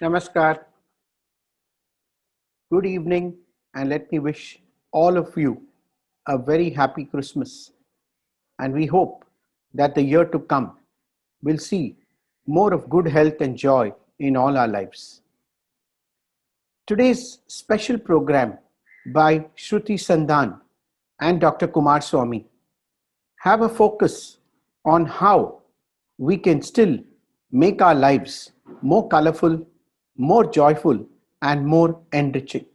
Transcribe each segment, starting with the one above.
Namaskar, good evening, and let me wish all of you a very happy Christmas. And we hope that the year to come will see more of good health and joy in all our lives. Today's special program by Shruti Sandhan and Dr. Kumar Swamy have a focus on how we can still make our lives more colorful, more joyful, and more enriching.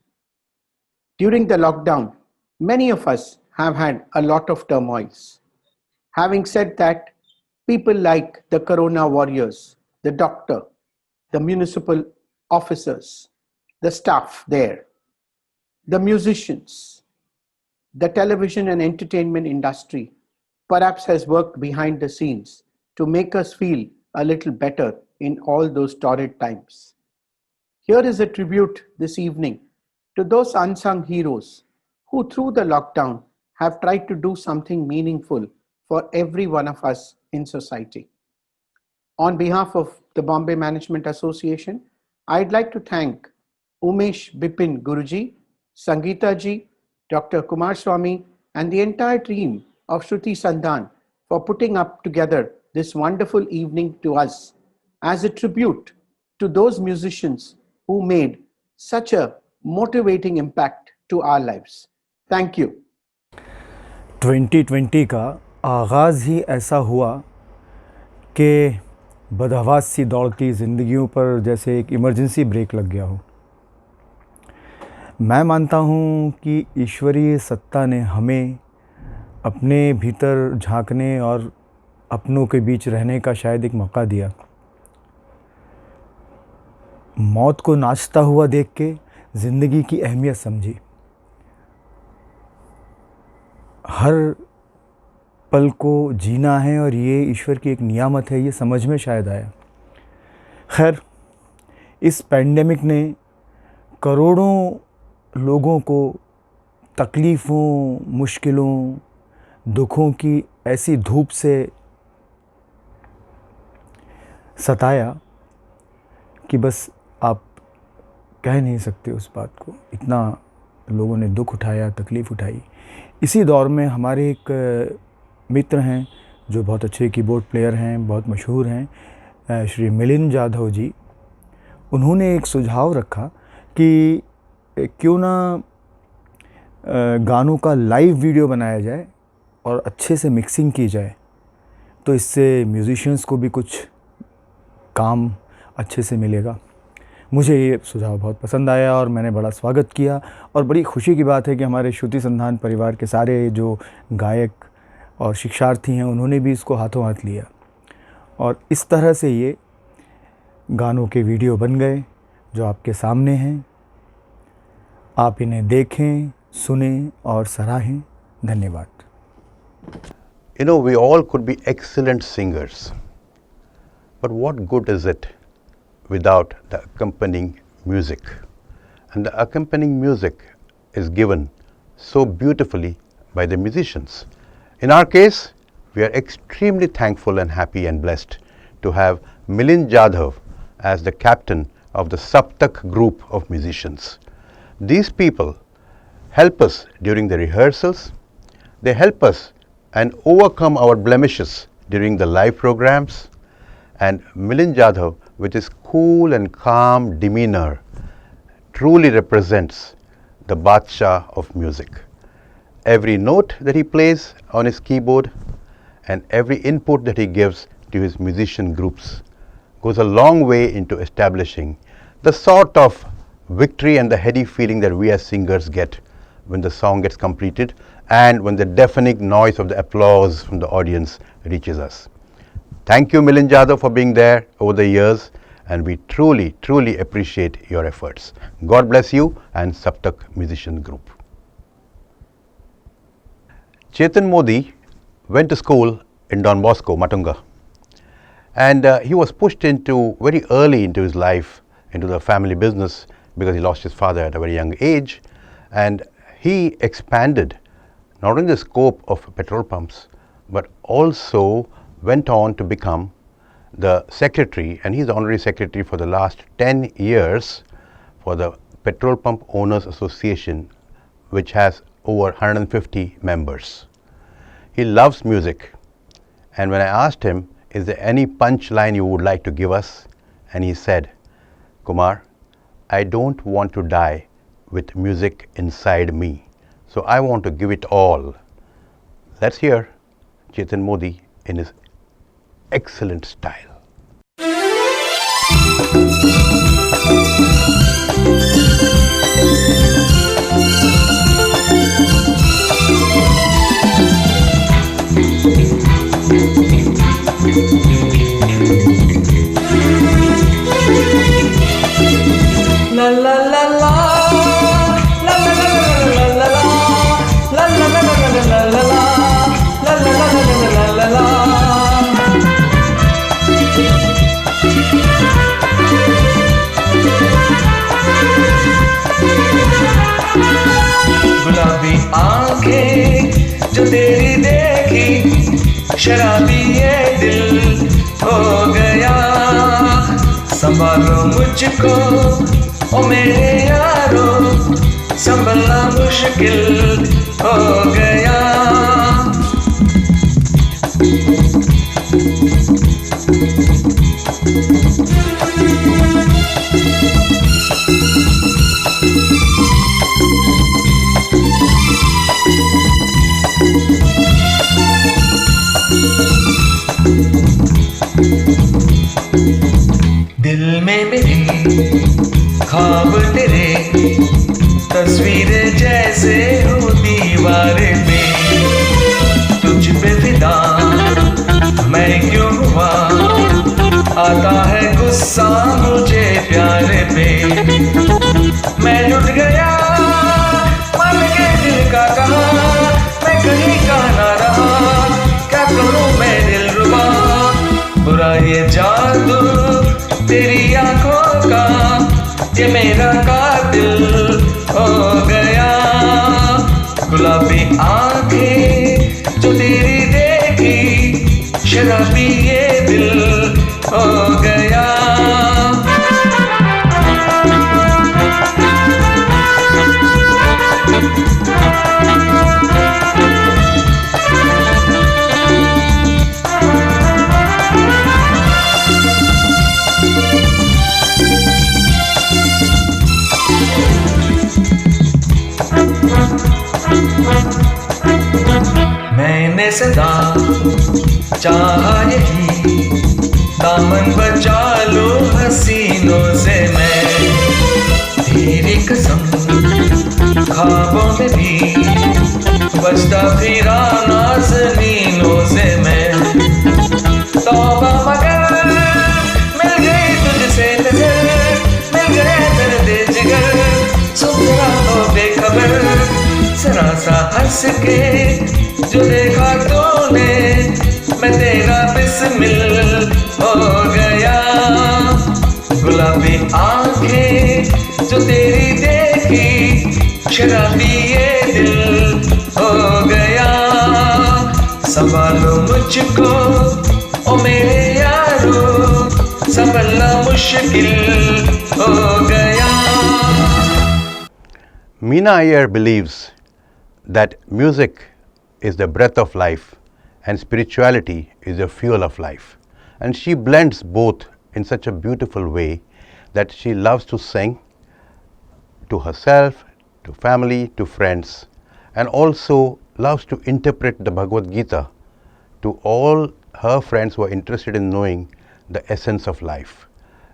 During the lockdown, many of us have had a lot of turmoils. Having said that, people like the corona warriors, the doctor, the municipal officers, the staff there, the musicians, the television and entertainment industry perhaps has worked behind the scenes to make us feel a little better in all those torrid times. Here is a tribute this evening to those unsung heroes who, through the lockdown, have tried to do something meaningful for every one of us in society. On behalf of the Bombay Management Association, I'd like to thank Umesh Bipin Guruji, Sangeeta ji, Dr. Kumar Swamy, and the entire team of Shruti Sandhan for putting up together this wonderful evening to us as a tribute to those musicians who made such a motivating impact to our lives. Thank you. 2020 का आगाज़ ही ऐसा हुआ कि बदहवास सी दौड़ती ज़िंदगियों पर जैसे एक इमरजेंसी ब्रेक लग गया हो। मैं मानता हूँ कि ईश्वरीय सत्ता ने हमें अपने भीतर झांकने और अपनों के बीच रहने का शायद एक मौका दिया। मौत को नाचता हुआ देख के ज़िंदगी की अहमियत समझी। हर पल को जीना है और ये ईश्वर की एक नियामत है, ये समझ में शायद आया। खैर, इस पैंडेमिक ने करोड़ों लोगों को तकलीफ़ों, मुश्किलों, दुखों की ऐसी धूप से सताया कि बस आप कह नहीं सकते उस बात को। इतना लोगों ने दुख उठाया, तकलीफ़ उठाई। इसी दौर में हमारे एक मित्र हैं जो बहुत अच्छे कीबोर्ड प्लेयर हैं, बहुत मशहूर हैं, श्री मिलिंद जाधव जी। उन्होंने एक सुझाव रखा कि क्यों ना गानों का लाइव वीडियो बनाया जाए और अच्छे से मिक्सिंग की जाए, तो इससे म्यूज़िशियंस को भी कुछ काम अच्छे से मिलेगा। मुझे ये सुझाव बहुत पसंद आया और मैंने बड़ा स्वागत किया। और बड़ी खुशी की बात है कि हमारे श्रुति संधान परिवार के सारे जो गायक और शिक्षार्थी हैं, उन्होंने भी इसको हाथों हाथ लिया और इस तरह से ये गानों के वीडियो बन गए जो आपके सामने हैं। आप इन्हें देखें, सुनें और सराहें। धन्यवाद। You know, we all could be excellent singers, but what good is it without the accompanying music? And the accompanying music is given so beautifully by the musicians. In our case, we are extremely thankful and happy and blessed to have Milind Jadhav as the captain of the Saptak group of musicians. These people help us during the rehearsals. They help us and overcome our blemishes during the live programs. And Milind Jadhav, with his cool and calm demeanor, truly represents the Badshah of music. Every note that he plays on his keyboard and every input that he gives to his musician groups goes a long way into establishing the sort of victory and the heady feeling that we as singers get when the song gets completed and when the deafening noise of the applause from the audience reaches us. Thank you, Milind Jadhav, for being there over the years, and we truly, truly appreciate your efforts. God bless you and Saptak Musician Group. Chetan Modi went to school in Don Bosco, Matunga, and he was pushed into very early into his life into the family business because he lost his father at a very young age, and he expanded not only the scope of petrol pumps but also went on to become the secretary, and he's the honorary secretary for the last 10 years for the Petrol Pump Owners Association, which has over 150 members. He loves music, and when I asked him, is there any punchline you would like to give us? And he said, Kumar, I don't want to die with music inside me, so I want to give it all. Let's hear Chetan Modi in his excellent style. La la la la, la la la la la la la, la la la la la la la, la la la la la la. गुलाबी आंखें जो तेरी देखी, शराबी ये दिल हो गया। संभालो मुझको ओ मेरे यारो, संभलना मुश्किल हो गया। दिल में मेरी ख्वाब तेरे, तस्वीरें जैसे हो दीवार पे। तुझ पे फिदा मैं क्यों हुआ, आता है गुस्सा मुझे प्यार पे। मैं लुट गया मन के दिल का कहा, मैं कहीं का ना रहा, क्या करूं मैं दिलरुबा। बुरा ये जादू तेरी आंखों का, ये मेरा कातिल हो गया। गुलाबी आंखें जो तेरी देखी, शराबी ये दिल हो गया। मैंने सदा चाहा यही, दामन बचा लो हसीनों से मैं। तेरी कसम ख्वाबों में भी बचता फिरा नाज़नीनों से मैं। तौबा मगर मिल गई तुझसे नजर, मिल गया दर्द जिगर, सुन जरा हो बेखबर। जरा सा हंस के जो देखा तूने, मैं तेरा बिस्मिल हो गया। गुलाबी आंखें जो तेरी देखी, शराबी ये दिल हो गया। संभालो मुझको ओ मेरे यारो, संभलना मुश्किल हो गया। Meena Iyer believes that music is the breath of life and spirituality is the fuel of life. And she blends both in such a beautiful way that she loves to sing to herself, to family, to friends, and also loves to interpret the Bhagavad Gita to all her friends who are interested in knowing the essence of life.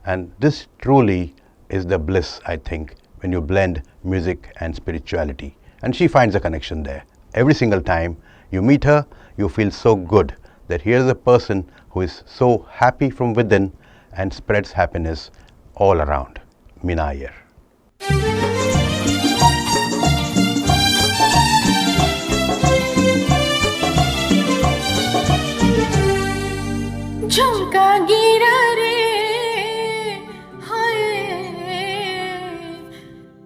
And this truly is the bliss, I think, when you blend music and spirituality. And she finds a connection there. Every single time you meet her, you feel so good that here's a person who is so happy from within and spreads happiness all around. Meena Iyer. झुमका गिरा रे हाय,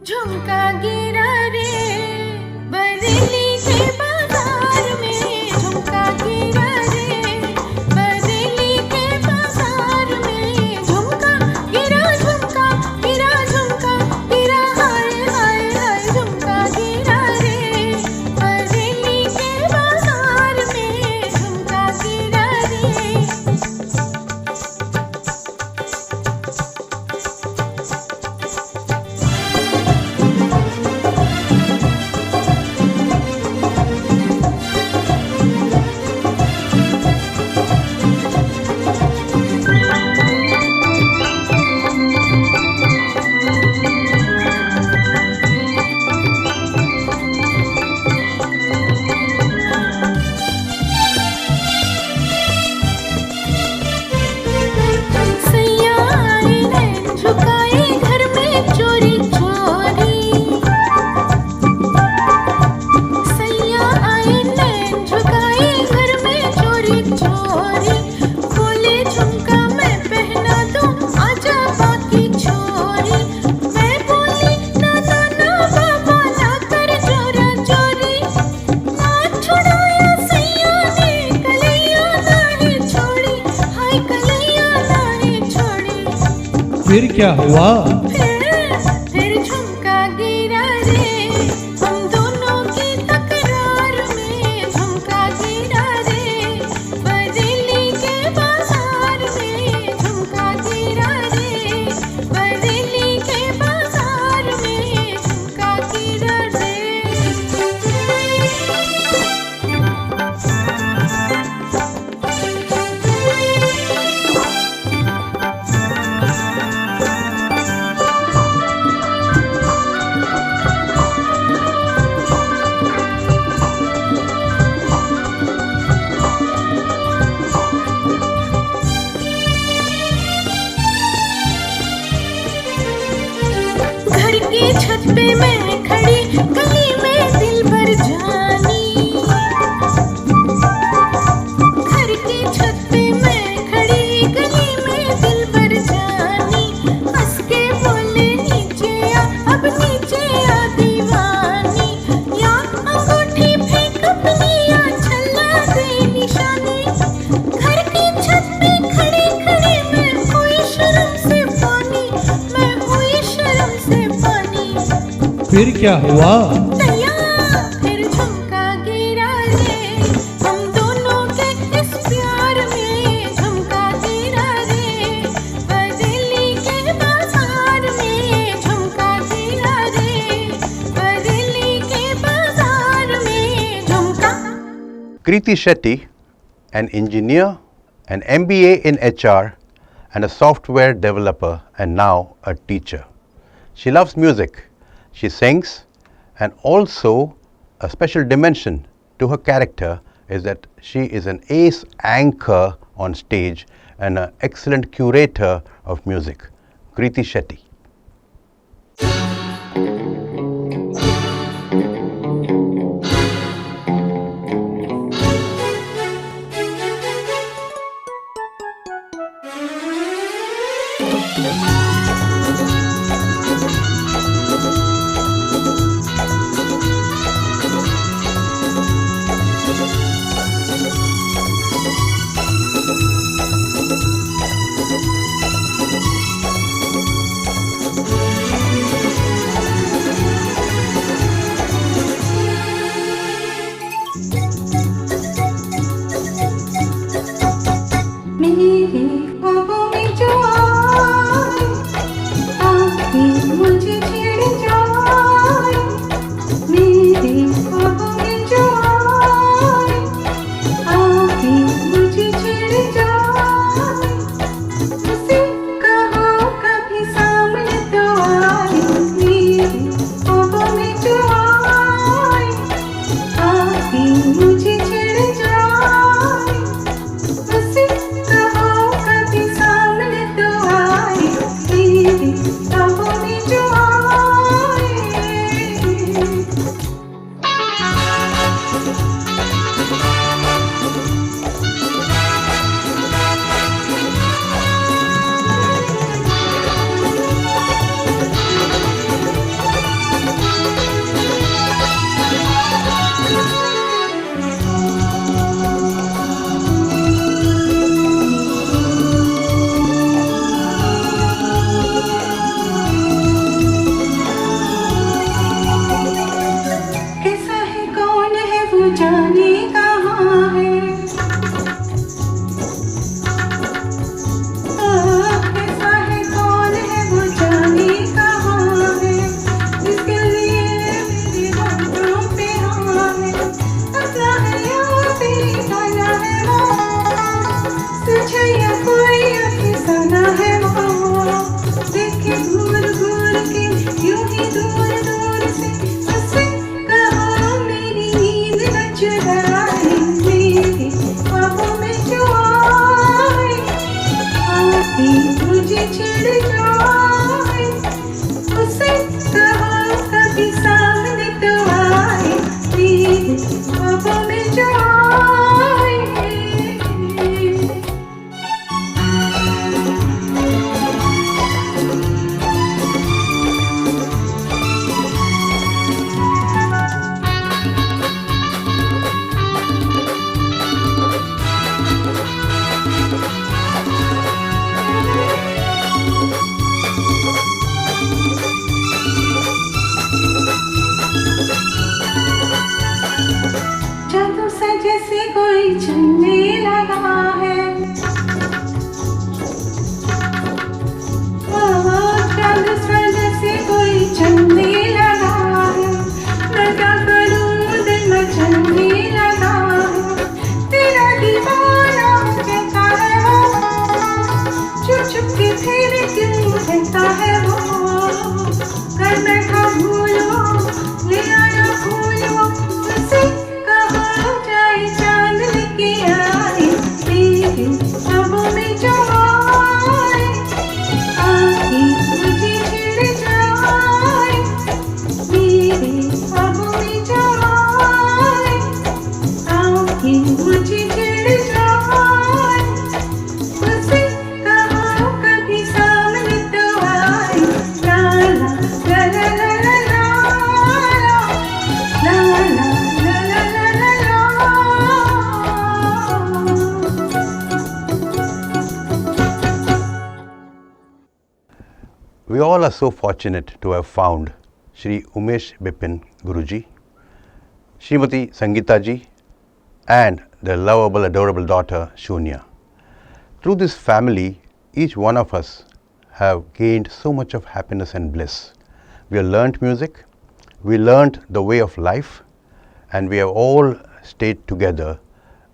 झुमका गिरा रे बरेली के बाजार में। झुमका गिरा रे बरेली के बाजार फिर क्या हुआ? फिर झुमका गिरा रे, हम दोनों की तकरार में झुमका गिरा रे, बरेली के बाजार में झुमका गिरा रे, बरेली के बाजार में झुमका गिरा रे। घर की छत पे मैं खड़ी, गली में दिल भर जानी। घर की छत पे मैं खड़ी, गली में दिल भर जानी। हंस के बोले नीचे आ, अब नीचे आ दीवानी। या अंगूठी फेंक अपनी, या छल्ला दे निशानी। घर की छत पे खड़ी खड़ी मैं हुई शर्म से पानी, मैं हुई शर्म से पानी। फिर क्या हुआ? दया फिर झुमका गिरा रे, हम दोनों के इस प्यार में झुमका गिरा रे, बरेली के बाजार में झुमका गिरा रे, बरेली के बाजार में झुमका। Kriti Shetty, an engineer, an MBA in HR, and a software developer, and now a teacher. She loves music. She sings, and also a special dimension to her character is that she is an ace anchor on stage and an excellent curator of music. Kriti Shetty. मेरे ख्वाबों में जो आए चुपके फिर क्यों रहता है वो, कर बैठा भूलो ले आया फूलो, उसे कहा जाए चांद लेके आए, तेरे ख्वाबों में जो आए, आके मुझे छिड़ जाए, मेरे ख्वाबों में जो आए, आके मुझे छिड़ जाए, उसे कहा कभी सामने तो आए, ला ला ला ला ला ला ला ला ला ला ला ला ला। We all are so fortunate to have found Shri Umesh Bipin Guruji, Srimati Sangeeta ji, and their lovable, adorable daughter Shunya. Through this family, each one of us have gained so much of happiness and bliss. We have learnt music, we learnt the way of life, and we have all stayed together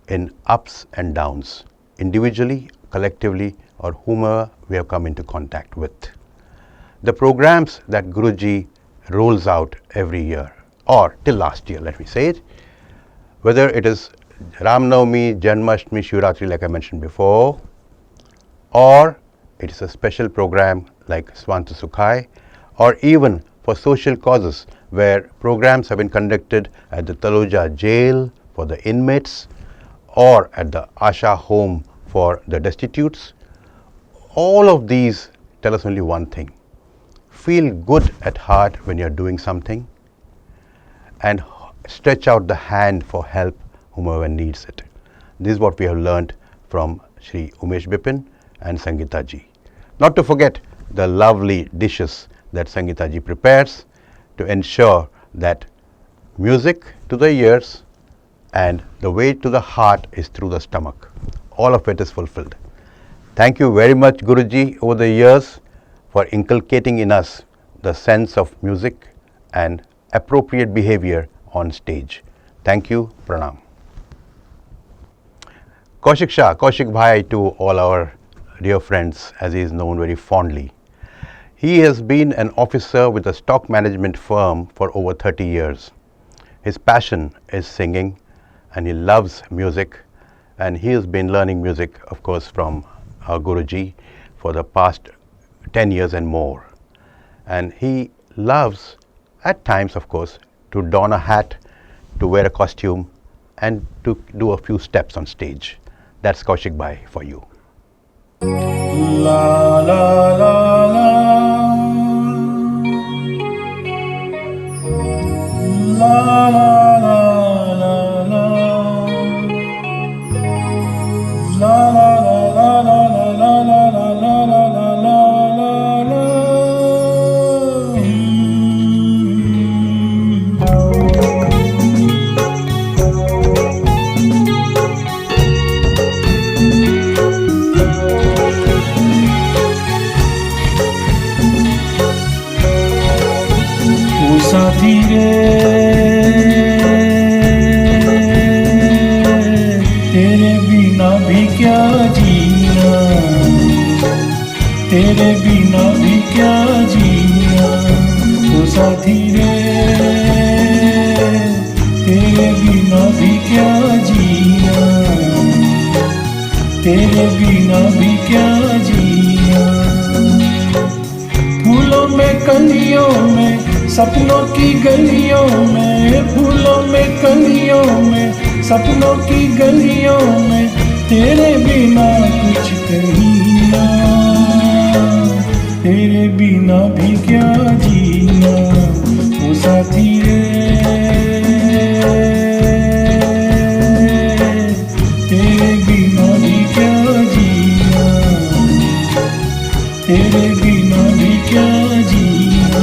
in ups and downs, individually, collectively, or whomever we have come into contact with. The programs that Guruji rolls out every year, or till last year, let me say it, whether it is Ram Navami, Janmashtami, Shivratri, like I mentioned before, or it is a special program like Swanta Sukhai, or even for social causes where programs have been conducted at the Taloja jail for the inmates, or at the Asha home for the destitutes. All of these tell us only one thing: feel good at heart when you are doing something, and stretch out the hand for help whomever needs it. This is what we have learned from Shri Umesh Bipin and Sangeeta ji. Not to forget the lovely dishes that Sangeeta ji prepares to ensure that music to the ears and the way to the heart is through the stomach. All of it is fulfilled. Thank you very much, Guruji, over the years for inculcating in us the sense of music and appropriate behavior on stage. Thank you. Pranam. Kaushik Shah, Kaushik Bhai to all our dear friends, as he is known very fondly. He has been an officer with a stock management firm for over 30 years. His passion is singing and he loves music, and he has been learning music, of course, from our Guruji for the past 10 years and more. And he loves, at times, of course, to don a hat, to wear a costume, and to do a few steps on stage. That's Kaushik Bhai for you. La la la la, la la la la la, la la la la la la la la la la la. साथी रे तेरे बिना भी क्या जीना, तेरे बिना भी क्या जीना, ओ साथी रे तेरे बिना भी क्या जीना, तेरे बिना भी क्या जीना। फूलों में कलियों में सपनों की गलियों में, फूलों में कलियों में सपनों की गलियों में, तेरे बिना कुछ कहीं ना, तेरे बिना भी क्या जीना, ओ साथी रे तेरे बिना भी क्या जीना, तेरे बिना भी क्या जीना।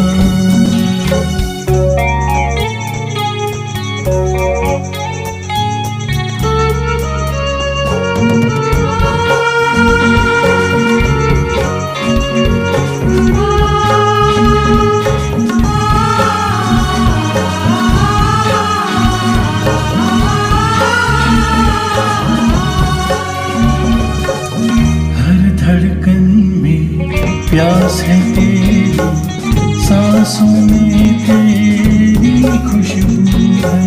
हर धड़कन में प्यास है तेरी सांसों में तेरी खुशबू है।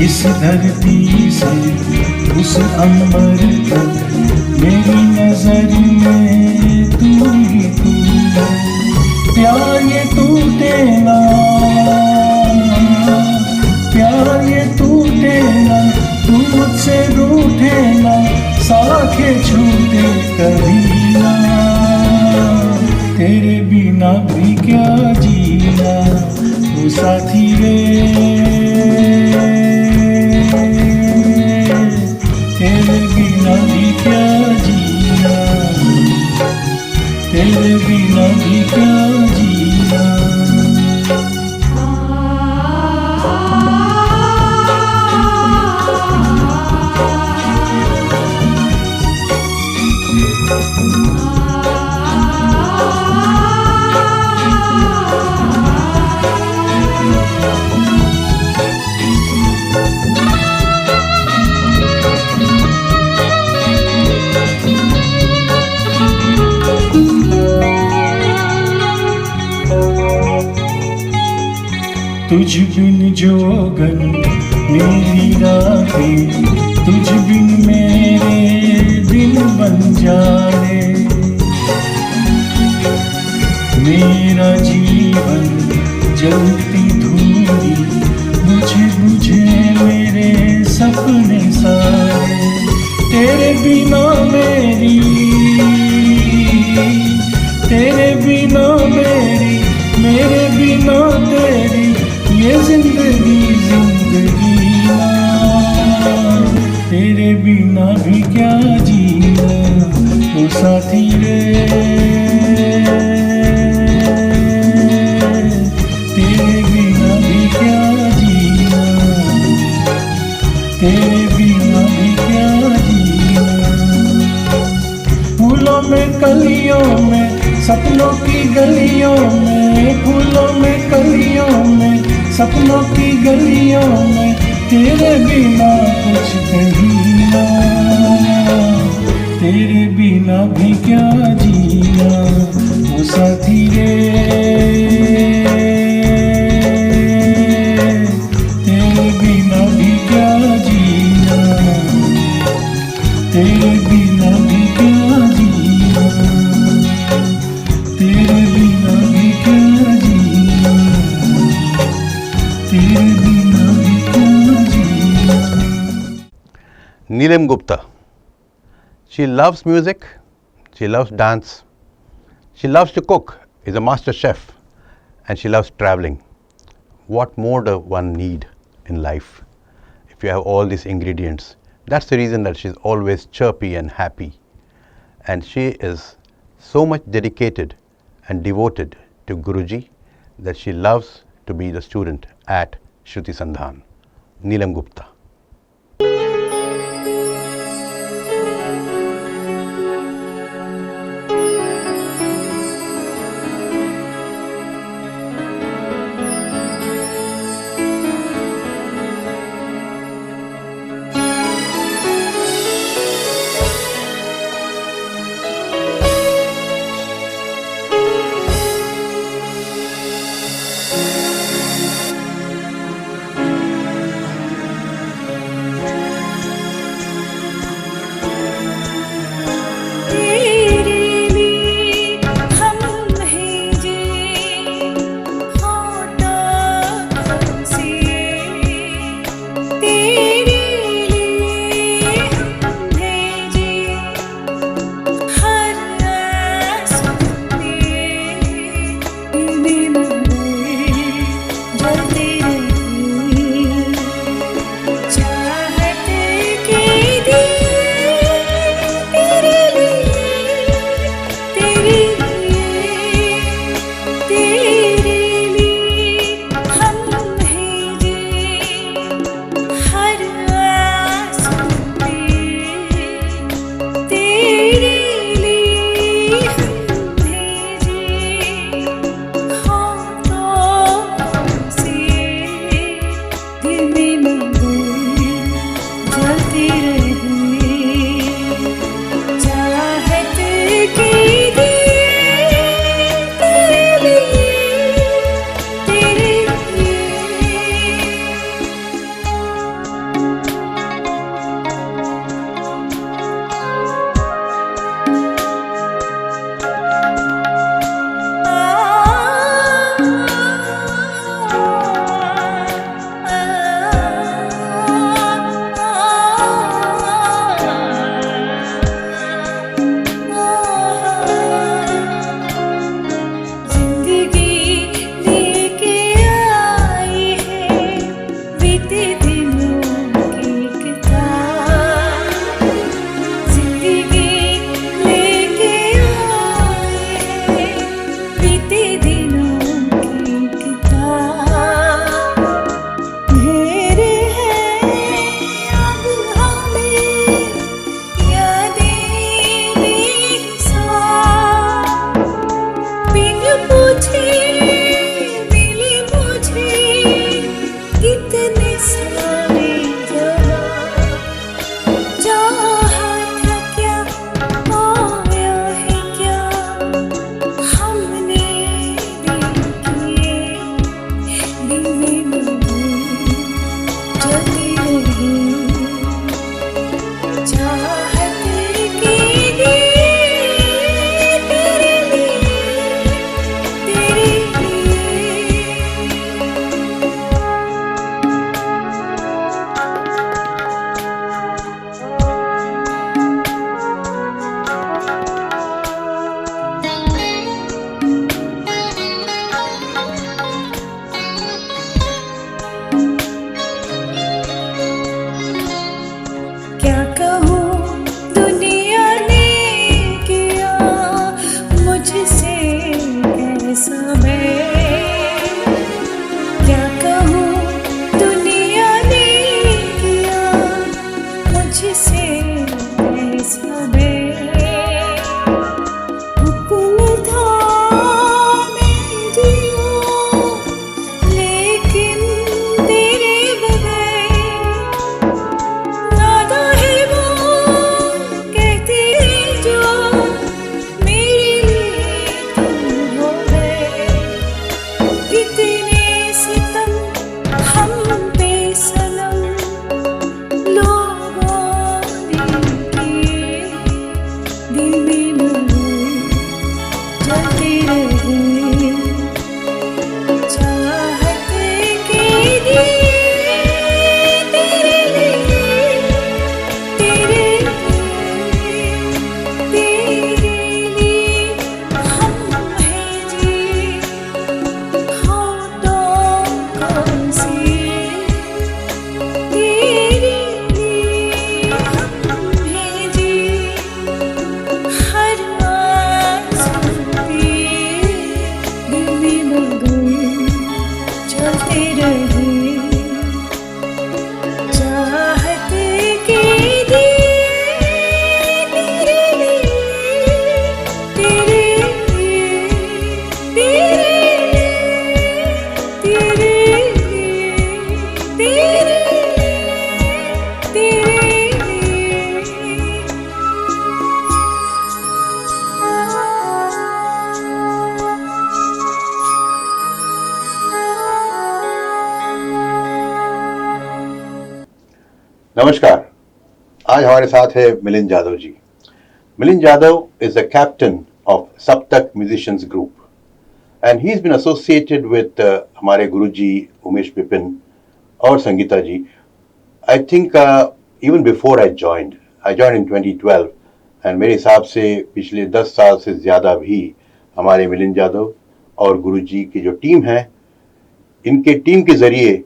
इस धरती से उस अंबर तक मेरी नजर में तू ही तू है। प्यार ये टूटेगा, प्यार ये टूटेगा, तू मुझसे रूठेगा, साथ ये छूटे कभी ना। तेरे बिना भी क्या जीना तू साथी रे, तेरे बिना भी क्या जीना, तेरे बिना भी क्या जीना। तुझ बिन जोगन मेरी रातें, तुझ बिन मेरे दिन बन जाए। मेरा जीवन जलती धूली, बुझे बुझे मेरे सपने सारे। तेरे बिना मेरी, तेरे बिना मेरी, मेरे बिना तेरी ये जिंदगी जिंदगी ना। तेरे बिना भी क्या जीना ओ साथी रे, तेरे बिना भी क्या जीना, तेरे बिना भी क्या जीना। फूलों में कलियों में, सपनों की गलियों में, फूलों में कलियों में, सपनों की गलियों में, तेरे बिना कुछ कहीं ना। तेरे बिना भी क्या जीना ओ साथी रे, तेरे बिना भी क्या जीना, तेरे बिना भी क्या जीना, तेरे बिना भी क्या जीना, तेरे बिना भी क्या जीना। Neelam Gupta. She loves music, she loves dance, she loves to cook, is a master chef, and she loves traveling. What more does one need in life if you have all these ingredients? That's the reason that she's always chirpy and happy. And she is so much dedicated and devoted to Guruji that she loves to be the student at Shruti Sandhan. Neelam Gupta. दिन में मगर चलते रहे चाहत के दिए तेरे लिए तेरे लिए हम हैं जी होठों को से तेरे लिए हम हैं जी हर आंसू पे दिल में मगर चलते रहे चाहत के दिए तेरे लिए तेरे लिए तेरे लिए तेरे नमस्कार, आज हमारे साथ है Milind Yadav ji. Milind Yadav is the captain of Saptak Musicians Group and he's been associated with हमारे गुरुजी उमेश विपिन और संगीता जी। I think even before I joined in 2012 and मेरे हिसाब से पिछले 10 साल से ज़्यादा भी हमारे मिलिंद यादव और गुरुजी की जो टीम है, इनके टीम के ज़रिए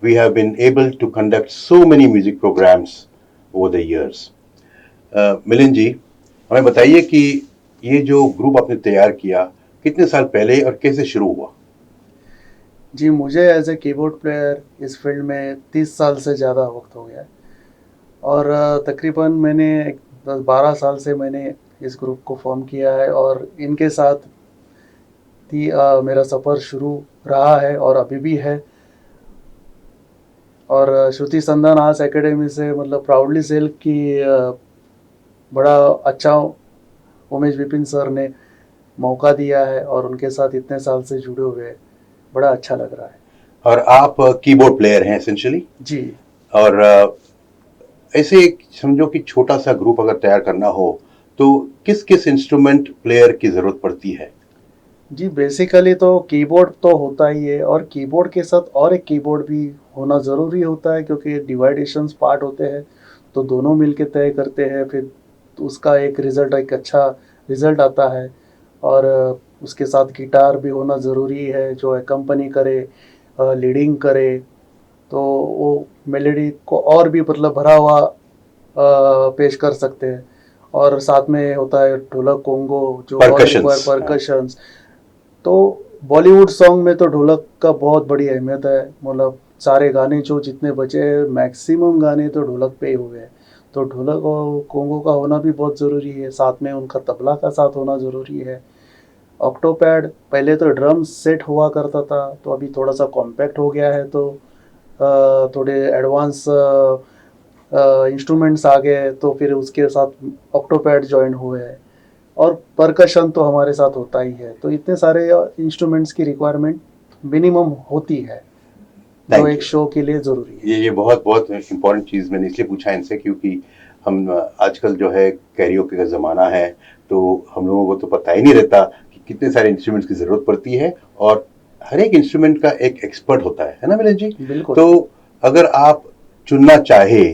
we have been able to conduct so many music programs over the years. Milind जी, हमें बताइए कि ये जो ग्रुप आपने तैयार किया कितने साल पहले और कैसे शुरू हुआ? जी, मुझे एज ए कीबोर्ड प्लेयर इस फील्ड में 30 साल से ज़्यादा वक्त हो गया है और तकरीबन मैंने 10-12 साल से मैंने इस ग्रुप को फॉर्म किया है और इनके साथ ही मेरा सफ़र शुरू रहा है और अभी भी है। और श्रुति संधान आर्ट्स एकेडमी से मतलब प्राउडली सेल की बड़ा अच्छा उमेश विपिन सर ने मौका दिया है और उनके साथ इतने साल से जुड़े हुए बड़ा अच्छा लग रहा है। और आप कीबोर्ड प्लेयर हैं एसेंशियली जी। और ऐसे समझो कि छोटा सा ग्रुप अगर तैयार करना हो तो किस किस इंस्ट्रूमेंट प्लेयर की ज़रूरत पड़ती है? जी, बेसिकली तो कीबोर्ड तो होता ही है और कीबोर्ड के साथ और एक कीबोर्ड भी होना ज़रूरी होता है क्योंकि डिवाइडेशंस पार्ट होते हैं तो दोनों मिलके तय करते हैं, फिर उसका एक अच्छा रिज़ल्ट आता है। और उसके साथ गिटार भी होना ज़रूरी है जो एकम्पनी करे, लीडिंग करे, तो वो मेलोडी को और भी मतलब भरा हुआ पेश कर सकते हैं। और साथ में होता है ढोलक, कोंगो, जो परकशंस। तो बॉलीवुड सॉन्ग में तो ढोलक का बहुत बड़ी अहमियत है, मतलब सारे गाने जो जितने बचे हैं मैक्सिमम गाने तो ढोलक पे ही हुए हैं, तो ढोलक और कोंगो का होना भी बहुत ज़रूरी है, साथ में उनका तबला का साथ होना ज़रूरी है। ऑक्टोपैड पहले तो ड्रम सेट हुआ करता था, तो अभी थोड़ा सा कॉम्पैक्ट हो गया है, तो थोड़े एडवांस इंस्ट्रूमेंट्स आ गए, तो फिर उसके साथ ऑक्टोपैड जॉइन हुए हैं। और परकशन तो हमारे साथ होता ही है, तो इतने सारे इंस्ट्रूमेंट्स की रिक्वायरमेंट मिनिमम होती है जो एक शो के लिए ज़रूरी है। ये बहुत बहुत इम्पोर्टेंट चीज़ मैंने इसलिए पूछा इनसे क्योंकि हम आजकल जो है कैरियोके का ज़माना है, तो हम लोगों को तो पता ही नहीं रहता कि कितने सारे इंस्ट्रूमेंट्स की ज़रूरत पड़ती है और हर एक इंस्ट्रूमेंट का एक एक्सपर्ट होता है ना मिलिंद जी? बिल्कुल। तो अगर आप चुनना चाहे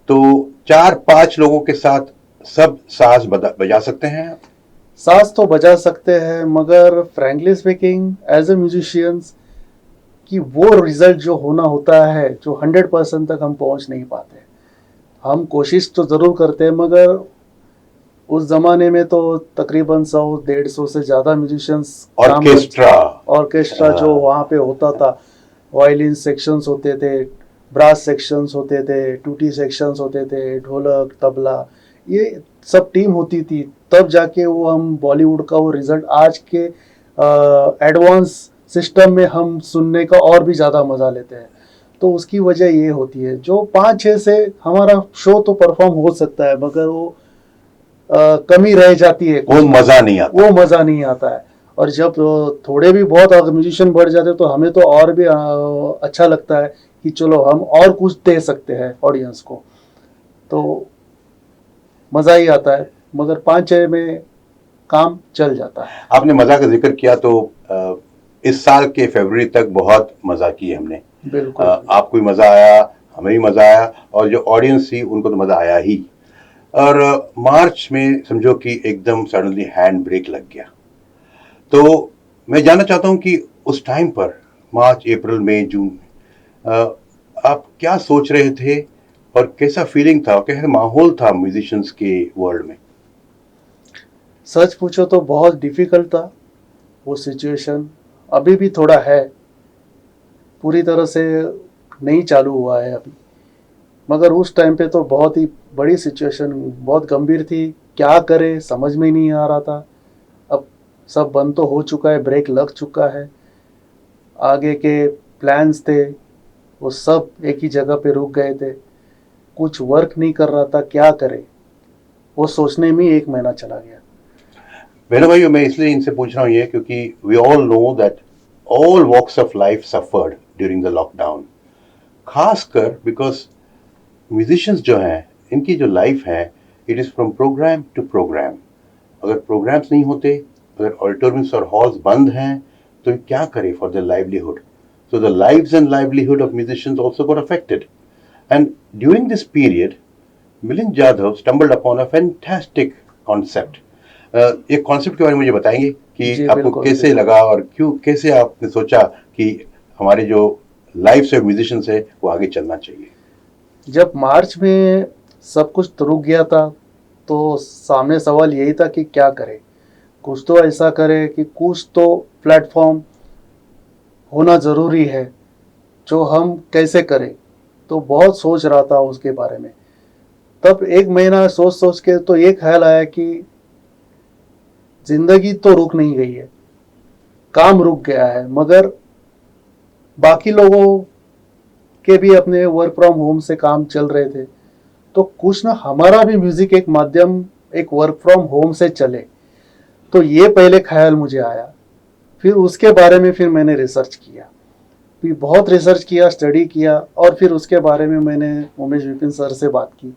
तो 4-5 लोगों के साथ सब साज बजा सकते हैं? साज तो बजा सकते हैं, मगर frankly speaking as a musicians कि वो रिजल्ट जो होना होता है जो 100% तक हम पहुंच नहीं पाते। हम कोशिश तो ज़रूर करते हैं, मगर उस ज़माने में तो तकरीबन 100-150 से ज़्यादा म्यूजिशियंस, ऑर्केस्ट्रा जो वहाँ पे होता था, वायलिन सेक्शंस होते थे, ब्रास सेक्शंस होते थे, टूटी सेक्शंस होते थे, ढोलक, तबला, ये सब टीम होती थी, तब जाके वो हम बॉलीवुड का वो रिजल्ट आज के एडवांस सिस्टम में हम सुनने का और भी ज़्यादा मज़ा लेते हैं। तो उसकी वजह ये होती है, जो 5-6 से हमारा शो तो परफॉर्म हो सकता है, मगर वो कमी रह जाती है, वो मज़ा नहीं आता है। और जब थोड़े भी बहुत अगर म्यूजिशियन बढ़ जाते तो हमें तो और भी अच्छा लगता है कि चलो हम और कुछ दे सकते हैं ऑडियंस को, तो मज़ा ही आता है। मगर 5-6 में काम चल जाता है। आपने मज़ा का जिक्र किया तो इस साल के फरवरी तक बहुत मज़ा किया हमने। बिल्कुल। आपको भी मज़ा आया, हमें भी मज़ा आया, और जो ऑडियंस थी उनको तो मज़ा आया ही। और मार्च में समझो कि एकदम सडनली हैंड ब्रेक लग गया। तो मैं जानना चाहता हूँ कि उस टाइम पर मार्च, अप्रैल, मई, जून आप क्या सोच रहे थे और कैसा फीलिंग था, कैसा माहौल था म्यूजिशियंस के वर्ल्ड में? सच पूछो तो बहुत डिफिकल्ट था वो सिचुएशन, अभी भी थोड़ा है, पूरी तरह से नहीं चालू हुआ है अभी, मगर उस टाइम पे तो बहुत ही बड़ी सिचुएशन, बहुत गंभीर थी। क्या करे समझ में नहीं आ रहा था। अब सब बंद तो हो चुका है, ब्रेक लग चुका है, आगे के प्लान्स थे वो सब एक ही जगह पे रुक गए थे, कुछ वर्क नहीं कर रहा था, क्या करे वो सोचने में 1 महीना चला गया। बहनों भाइयों, मैं इसलिए इनसे पूछ रहा हूँ ये क्योंकि we all know that all walks of life suffered during the lockdown, खासकर बिकॉज म्यूजिशियंस जो हैं इनकी जो लाइफ है it is from program to program. अगर प्रोग्राम्स नहीं होते, अगर ऑडिटोरियम्स और हॉल्स बंद हैं, तो ये क्या करे for the livelihood? So the lives and livelihood of musicians also got affected. And during this period, Milind Jadhav stumbled upon a fantastic concept. एक कॉन्सेप्ट के बारे में मुझे बताएंगे कि जी, आपको बिल्कुल, कैसे बिल्कुल। लगा और क्यों, कैसे आपने सोचा कि हमारे जो लाइफ ऑफ म्यूजिशियंस है वो आगे चलना चाहिए? जब मार्च में सब कुछ तो रुक गया था तो सामने सवाल यही था कि क्या करें, कुछ तो ऐसा करें कि कुछ तो प्लेटफॉर्म होना ज़रूरी है, जो हम कैसे करें। तो बहुत सोच रहा था उसके बारे में। तब 1 महीना सोच सोच के तो ये ख्याल आया कि ज़िंदगी तो रुक नहीं गई है, काम रुक गया है, मगर बाकी लोगों के भी अपने वर्क फ्रॉम होम से काम चल रहे थे, तो कुछ ना हमारा भी म्यूज़िक एक माध्यम, एक वर्क फ्रॉम होम से चले। तो ये पहले ख्याल मुझे आया, फिर उसके बारे में फिर मैंने रिसर्च किया, फिर बहुत रिसर्च किया, स्टडी किया, और फिर उसके बारे में मैंने उमेश विपिन सर से बात की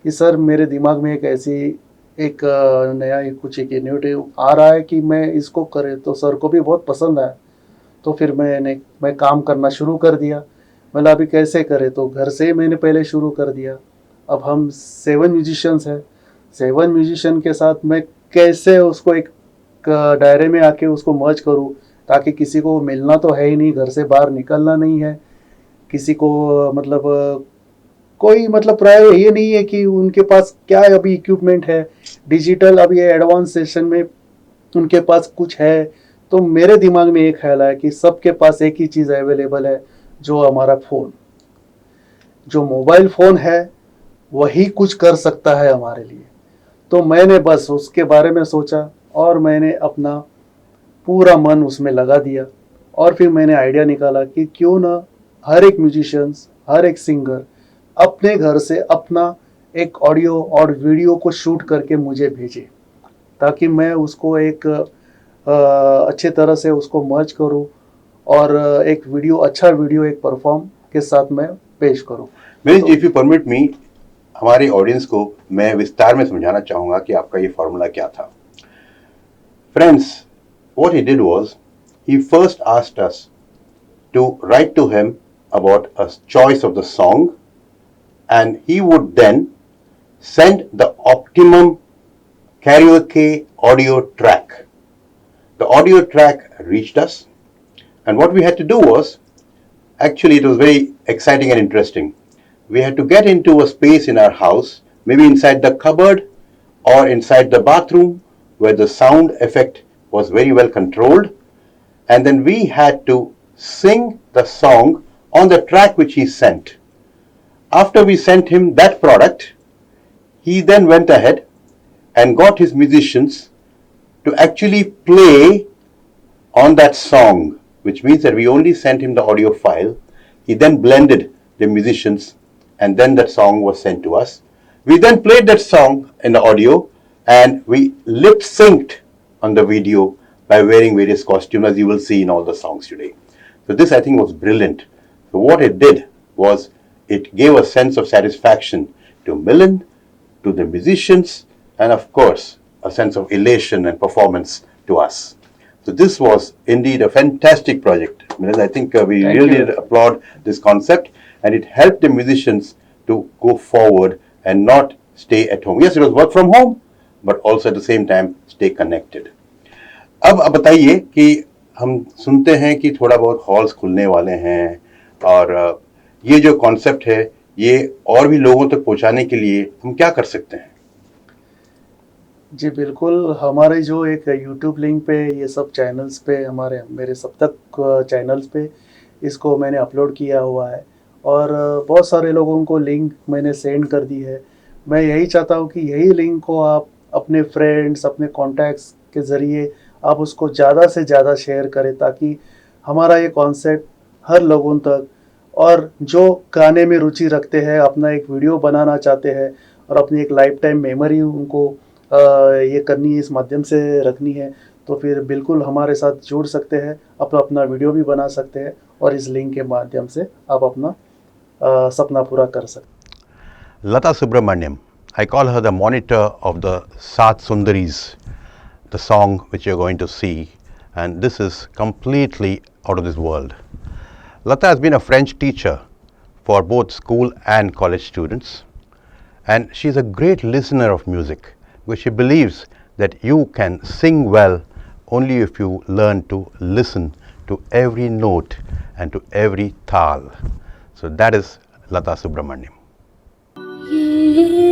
कि सर मेरे दिमाग में एक ऐसी एक नया कुछ एक इनोवेटिव आ रहा है कि मैं इसको करे। तो सर को भी बहुत पसंद आया, तो फिर मैं काम करना शुरू कर दिया। मतलब अभी कैसे करें, तो घर से ही मैंने पहले शुरू कर दिया। अब हम 7 म्यूजिशियंस हैं, 7 म्यूजिशियन के साथ मैं कैसे उसको एक दायरे में आके उसको मर्ज करूं, ताकि किसी को मिलना तो है ही नहीं, घर से बाहर निकलना नहीं है, किसी को मतलब कोई मतलब प्राय ये नहीं है कि उनके पास क्या अभी इक्विपमेंट है डिजिटल, अभी एडवांस सेशन में उनके पास कुछ है। तो मेरे दिमाग में एक ख्याल आया कि सबके पास एक ही चीज़ अवेलेबल है, जो हमारा फ़ोन, जो मोबाइल फ़ोन है वही कुछ कर सकता है हमारे लिए। तो मैंने बस उसके बारे में सोचा और मैंने अपना पूरा मन उसमें लगा दिया, और फिर मैंने आइडिया निकाला कि क्यों ना हर एक म्यूजिशियंस, हर एक सिंगर अपने घर से अपना एक ऑडियो और वीडियो को शूट करके मुझे भेजे, ताकि मैं उसको एक अच्छे तरह से उसको मर्ज करूं और एक वीडियो, अच्छा वीडियो एक परफॉर्म के साथ मैं पेश करूं। मिलिंद जी, इफ यू परमिट मी, हमारे ऑडियंस को मैं विस्तार में समझाना चाहूँगा कि आपका ये फॉर्मूला क्या था। Friends, what he did was, he first asked us to write to him about a choice of the song, and he would then send the optimum karaoke audio track. The audio track reached us, and what we had to do was, actually it was very exciting and interesting. We had to get into a space in our house, maybe inside the cupboard or inside the bathroom, where the sound effect was very well controlled, and then we had to sing the song on the track which he sent. After we sent him that product, he then went ahead and got his musicians to actually play on that song, which means that we only sent him the audio file. He then blended the musicians, and then that song was sent to us. We then played that song in the audio, and we lip synced on the video by wearing various costumes, as you will see in all the songs today. So this, I think, was brilliant. So what it did was, it gave a sense of satisfaction to Milind, to the musicians, and of course, a sense of elation and performance to us. So this was indeed a fantastic project. Milind, I think we Thank really you. applaud this concept, and it helped the musicians to go forward and not stay at home. Yes, it was work from home, but also at the same time stay connected. अब बताइए कि हम सुनते हैं कि थोड़ा बहुत halls खुलने वाले हैं, और ये जो कॉन्सेप्ट है ये और भी लोगों तक पहुंचाने के लिए हम क्या कर सकते हैं? जी बिल्कुल, हमारे जो एक यूट्यूब लिंक पे ये सब चैनल्स पे मेरे सब तक चैनल्स पे इसको मैंने अपलोड किया हुआ है, और बहुत सारे लोगों को लिंक मैंने सेंड कर दी है। मैं यही चाहता हूँ कि यही लिंक को आप अपने फ्रेंड्स, अपने कॉन्टैक्ट्स के ज़रिए आप उसको ज़्यादा से ज़्यादा शेयर करें, ताकि हमारा ये कॉन्सेप्ट हर लोगों तक, और जो गाने में रुचि रखते हैं, अपना एक वीडियो बनाना चाहते हैं और अपनी एक लाइफ टाइम मेमोरी उनको ये करनी है, इस माध्यम से रखनी है, तो फिर बिल्कुल हमारे साथ जुड़ सकते हैं, अपना वीडियो भी बना सकते हैं, और इस लिंक के माध्यम से आप अपना सपना पूरा कर सकते हैं। Lata Subramaniam, I call her the monitor of the Sat Sundaris, the song which you're going to see, and this is completely out of this world. Lata has been a French teacher for both school and college students, and she's a great listener of music, because she believes that you can sing well only if you learn to listen to every note and to every tal. So that is Lata Subramaniam. ये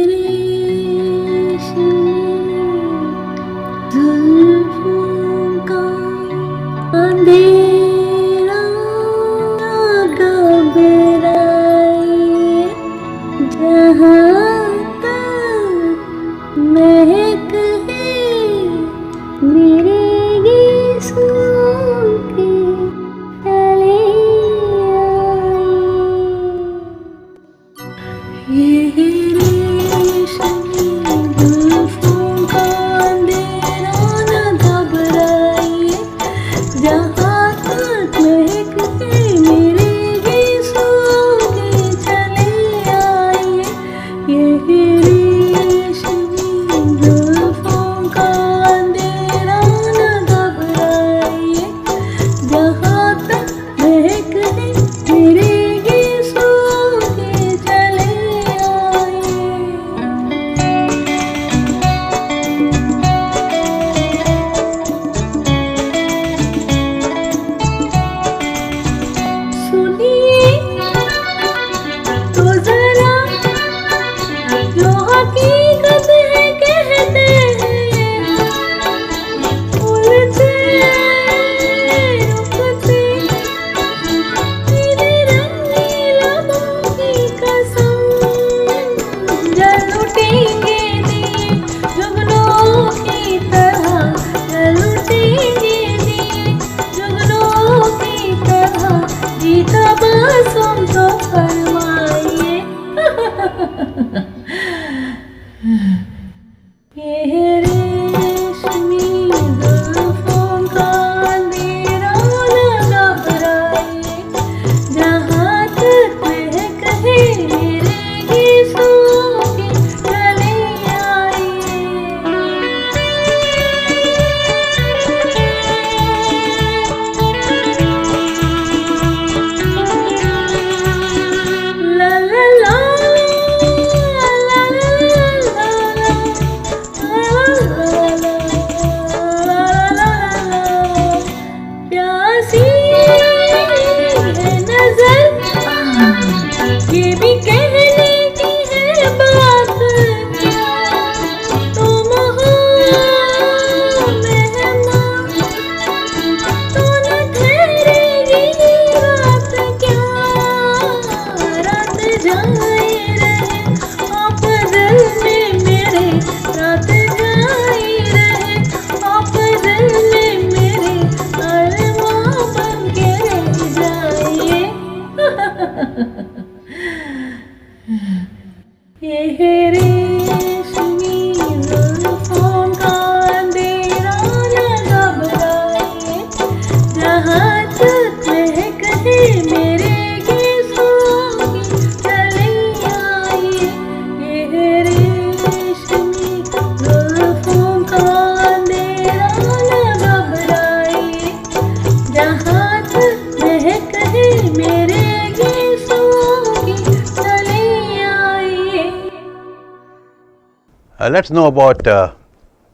Let's know about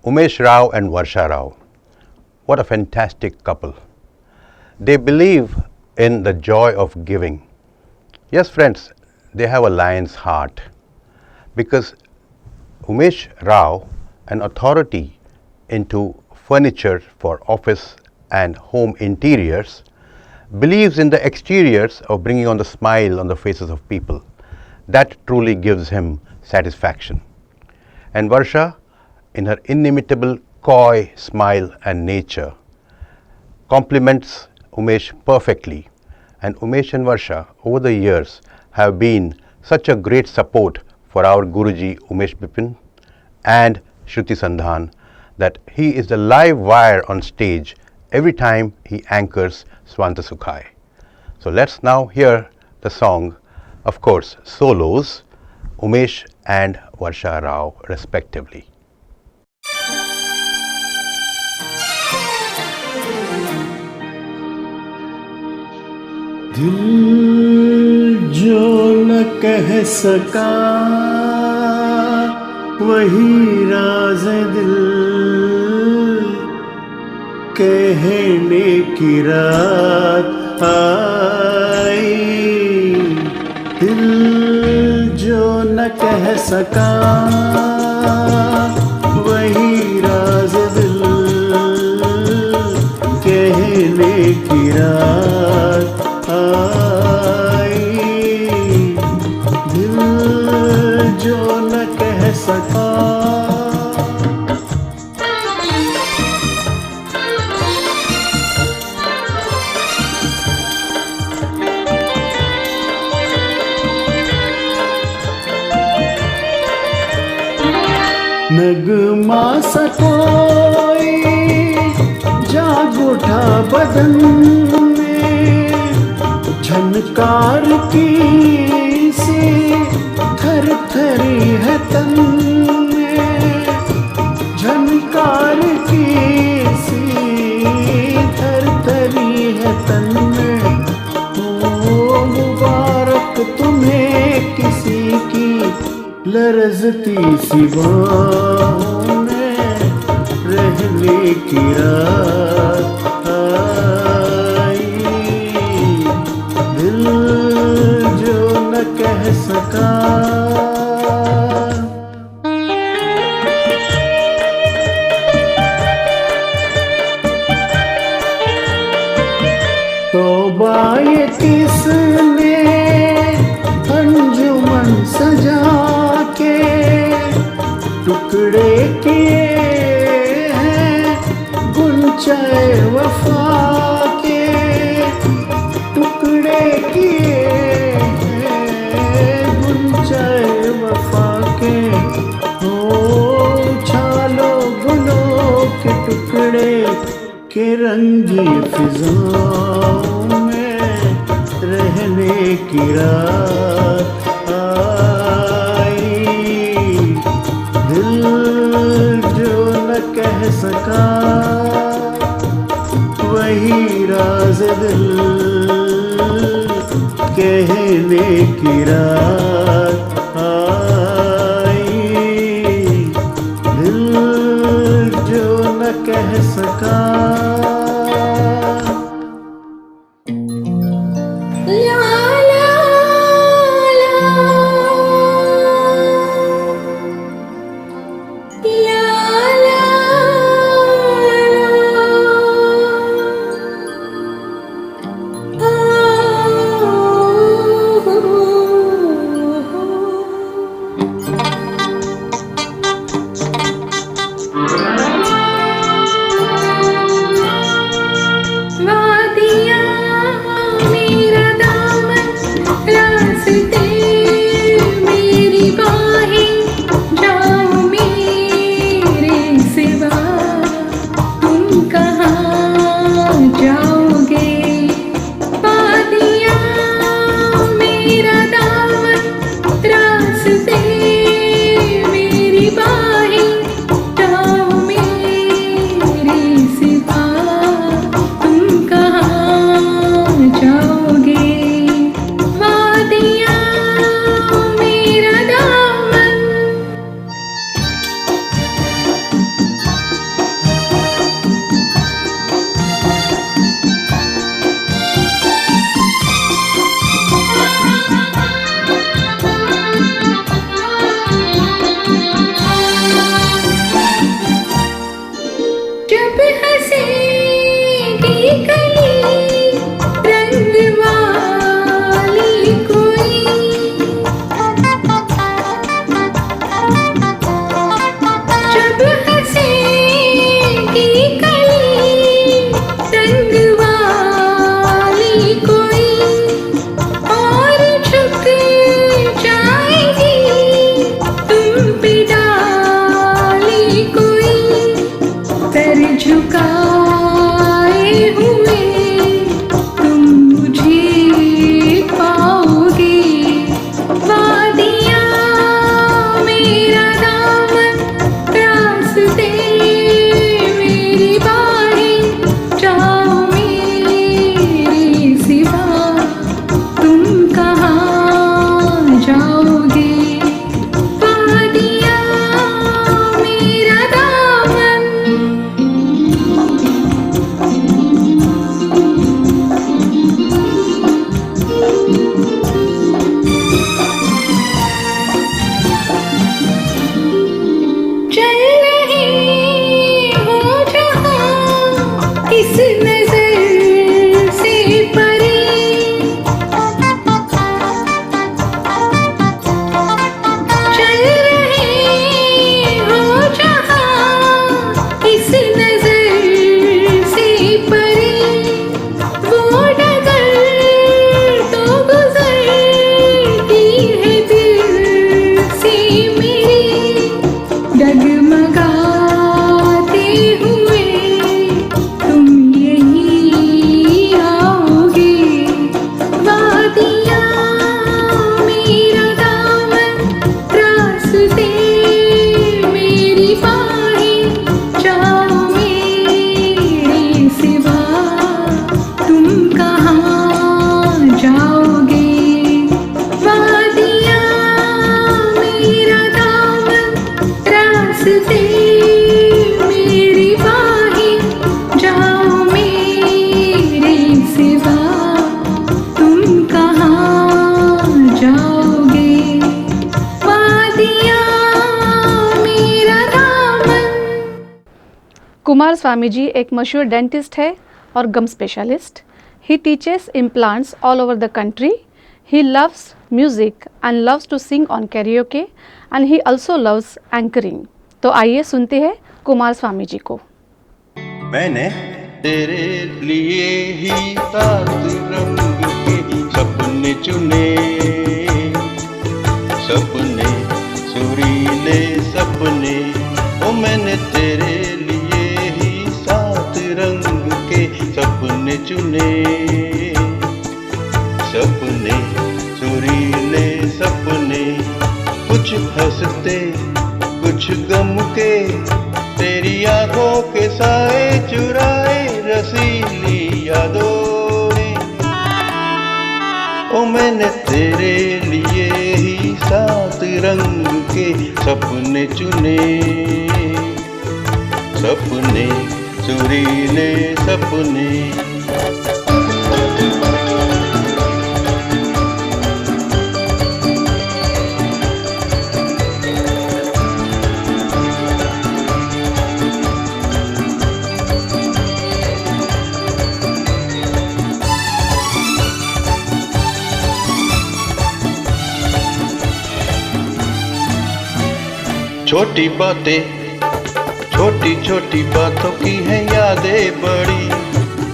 Umesh Rao and Varsha Rao. What a fantastic couple. They believe in the joy of giving. Yes, friends, they have a lion's heart, because Umesh Rao, an authority into furniture for office and home interiors, believes in the exteriors of bringing on the smile on the faces of people. That truly gives him satisfaction. And Varsha, in her inimitable coy smile and nature, complements Umesh perfectly. And Umesh and Varsha over the years have been such a great support for our Guruji Umesh Bipin and Shruti Sandhan that he is the live wire on stage every time he anchors Swanta Sukhai. So let's now hear the song, of course, solos, Umesh and Varsha Rao respectively. दिल जो न कह सका वही राज दिल कहने की रात आई। दिल जो न कह सका वही राज दिल कहने की रात आई। दिल जो न कह सका। नगमा सा कोई जाग उठा बदन में, झनकार की सी थर थरी है तन में। झनकार की सी थर थरी है तन में। ओ मुबारक तुम्हें किसी की लरजती सी बाहों में रहने की रात आई। दिल जो न कह सका। तौबा ये किसने अंजुमन सजा के टुकड़े किए हैं गुंचाए वफा के। टुकड़े किए हैं गुंचाए वफा के। हो छालो गुलों के टुकड़े के रंगी फिजाओं में रहने की रात आई। दिल जो न कह सका वही राज दिल कहने की रात आई। दिल जो न कह सका। झुकाए हुए तुम मुझे पाओगे। वादियाँ मेरा दामन, रास्ते मेरी बाहें, जाओ मेरे सिवा तुम कहाँ जाओगे। वादियाँ मेरा दामन। चल रहे हो जहाँ इस नजर से परे, चल रहे हो जहाँ इस नजर से परे, वो डगर तो गुजरती है दिल से मेरे। डगमगाते हुए तुम यहीं आओगे। वादियाँ मेरा दामन, रास्ते मेरी बाहें, जाओ मेरे सिवा तुम कहाँ जाओगे। वादियाँ मेरा दामन, रास्ते मेरी बाहें, जाओ मेरे सिवा तुम कहाँ जाओगे। वादियाँ मेरा दामन। कुमार स्वामी जी एक मशहूर डेंटिस्ट है और gum specialist. He teaches implants all over the country. He loves music and loves to sing on karaoke and he also loves anchoring. तो आइए सुनते हैं कुमार स्वामी जी को। मैंने तेरे लिए ही सात रंग के सपने चुने, सपने सुरीले सपने। ओ मैंने तेरे लिए ही सात रंग के सपने चुने, सपने सुरीले सपने। कुछ हंसते कुछ गम के, तेरी आंखों के साए चुराए रसीली यादों ने। ओ मैंने तेरे लिए ही सात रंग के सपने चुने, सपने सुरीले सपने। छोटी बातें, छोटी छोटी बातों की है यादें बड़ी,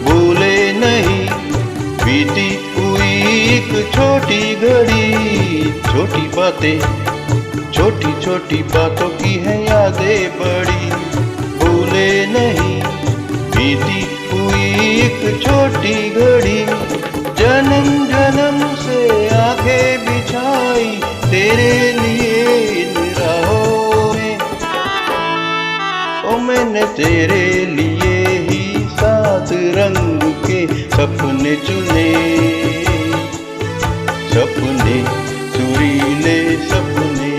भूले नहीं बीती हुई एक छोटी घड़ी। छोटी बातें, छोटी छोटी बातों की है यादें बड़ी, भूले नहीं बीती हुई एक छोटी घड़ी। जन्म जन्म से आंखें बिछाई तेरे लिए इन राहों में। ओ मैंने तेरे लिए ही सात रंग के सपने चुने, सपने सुरीले सपने।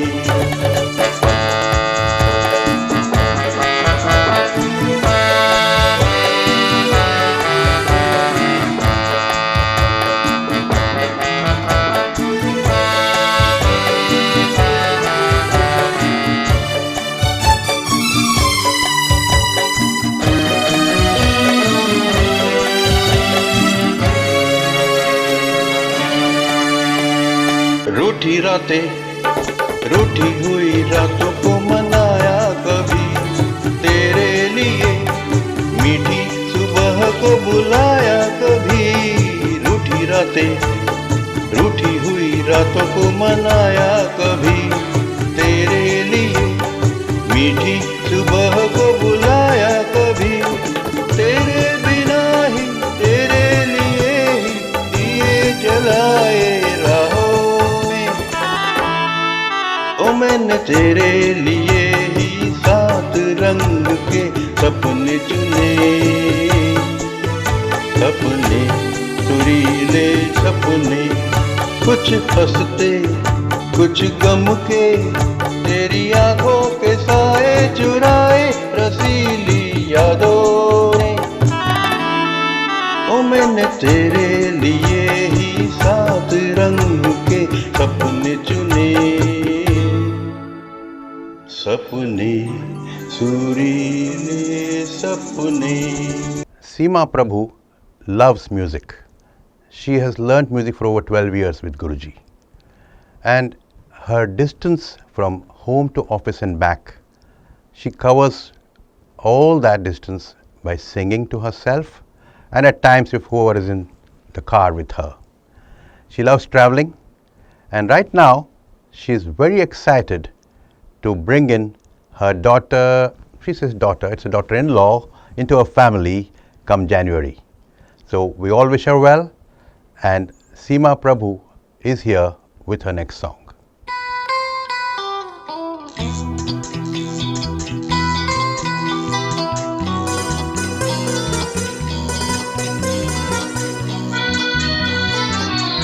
रूठी रातें, रूठी हुई रातों को मनाया कभी तेरे लिए, मीठी सुबह को बुलाया कभी। रूठी रातें, रूठी हुई रातों को मनाया कभी तेरे लिए, मीठी सुबह को बुलाया कभी। तेरे लिए ही 7 रंग के सपने चुने, सपने सुरीले सपने, कुछ हंसते कुछ गम के, तेरी आंखों के साए चुराए रसीली यादों ने। ओ मैंने तेरे लिए ही 7 रंग के सपने चुने, सपने सुरीले सपने। Seema Prabhu loves music. She has learnt music for over 12 years with Guruji. And her distance from home to office and back, she covers all that distance by singing to herself and at times if whoever is in the car with her. She loves traveling, and right now she is very excited to bring in her daughter, she says daughter, it's a daughter-in-law, into her family come January. So we all wish her well, and Seema Prabhu is here with her next song.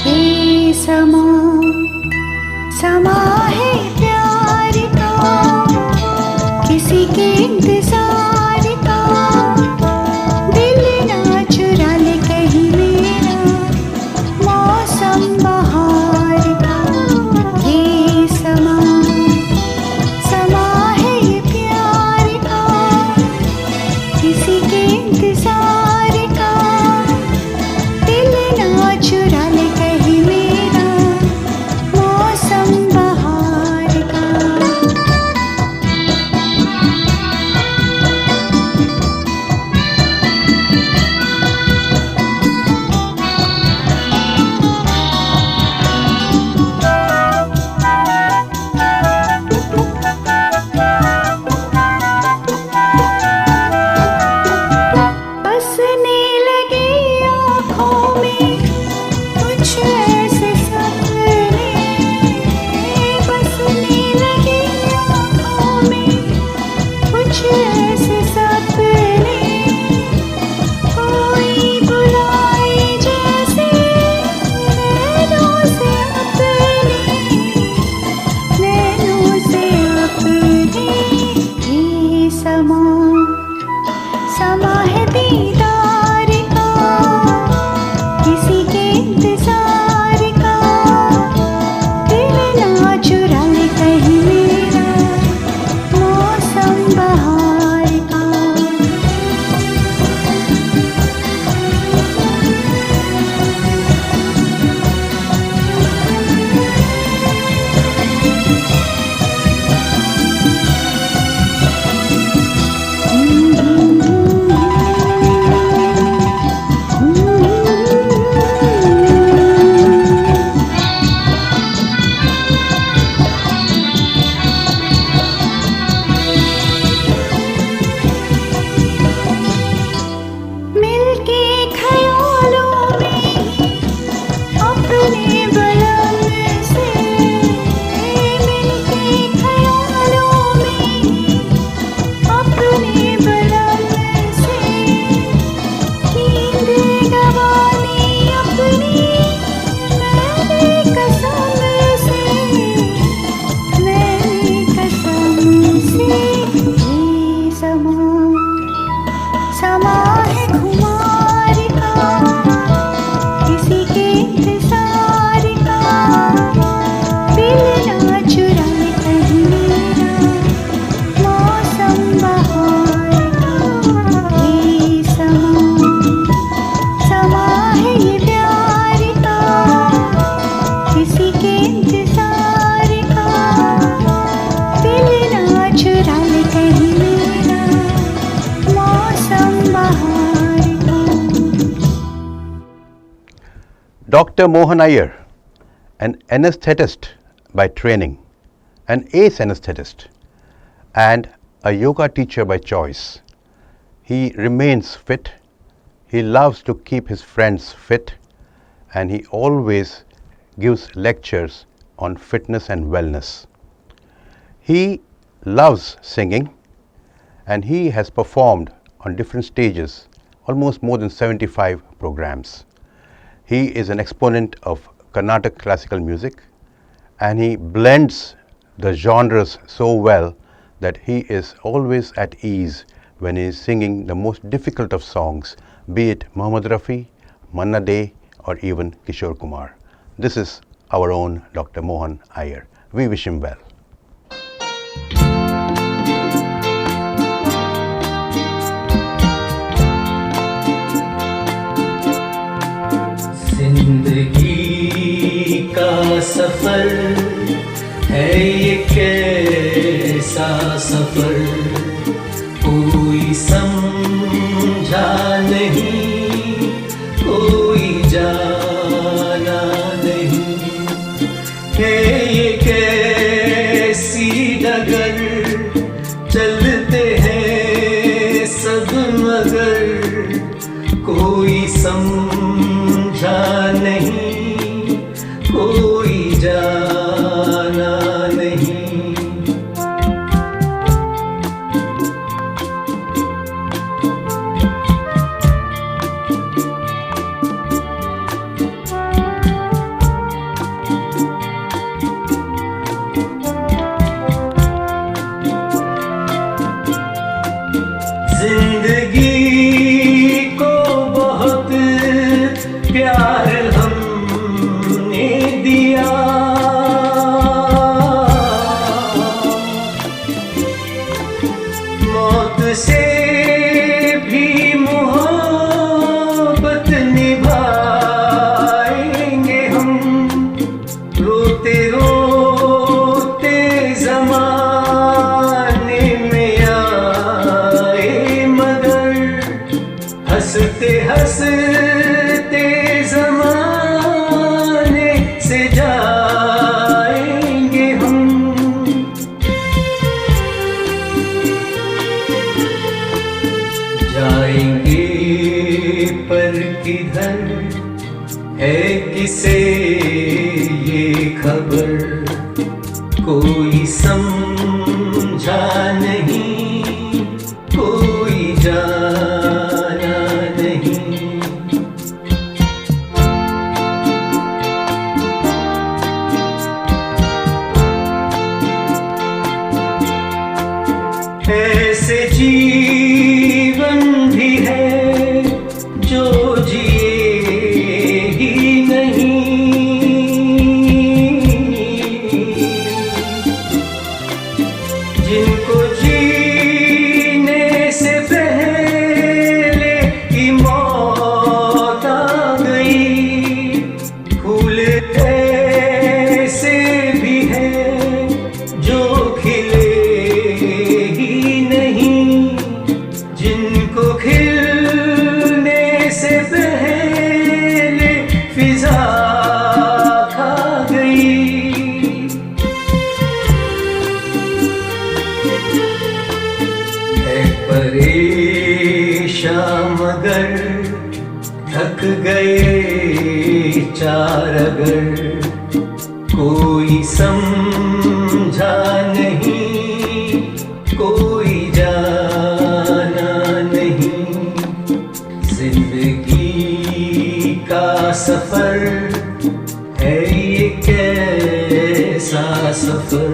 हे समा समा है प्यार का, किसी के इंतजार का, दिल ना चुरा ले कहीं मेरा मौसम बहार का। ये समा समा है ये प्यार का, किसी के इंतजार का, दिल ना चुरा ले कहीं मेरा मौसम बहार का। बसने लगे आँखों में कुछ ऐसे सपने, बसने लगे आँखों में कुछ ऐसे सपने, कोई बुलाए जैसे नैनों से अपने। ये समा समा है दीदार का, किसी के इंतजार का, दिल ना चुरा ले कहीं मेरा मौसम बहार का। मिलके ख्यालों में अपने बलम से, मिलके ख्यालों में अपने बलम से, नींद गवानी अपनी मैंने कसम से, मैंने कसम से। ये समा समा है खुमार का, किसी के इंतजार का, दिल ना चुरा ले कहीं मेरा मौसम बहार का। ये समा समा है ये प्यार का, किसी के इंतजार का, दिल ना चुरा ले कहीं मेरा मौसम बहार का। Dr. Mohan Iyer, an anesthetist by training, an ace anesthetist, and a yoga teacher by choice. He remains fit, he loves to keep his friends fit, and he always gives lectures on fitness and wellness. He loves singing and he has performed on different stages, almost more than 75 programs. He is an exponent of Carnatic classical music and he blends the genres so well that he is always at ease when he is singing the most difficult of songs, be it Mohammed Rafi, Manna Dey or even Kishore Kumar. This is our own Dr. Mohan Iyer. We wish him well. जिंदगी का सफर है ये कैसा सफर, कोई समझा नहीं, कोई जाना नहीं, है ये कैसी डगर, चलते हैं सब मगर, कोई समझा नहीं, कोई जाना नहीं। जिंदगी को बहुत प्यार हमने दिया, मौत से भी मोहब्बत निभाएंगे हम, रोते रोते ज़माने में आए मगर, हंसते हंसते ज़माने से जाएंगे हम। जाएंगे पर किधर है किसे ये खबर, कोई समझा नहीं, कोई जाना नहीं। ऐसे जीवन भी है जो जिए ही नहीं, जिनको जीने से पहले की मौत आ गई, फूल ऐसे भी हैं जो खिले ही नहीं, जिनको खिलने से पहले फिजा खा गई। है परेशान मगर थक गए चार अगर, कोई समझा नहीं, कोई जाना नहीं। जिंदगी का सफर है ये कैसा सफर,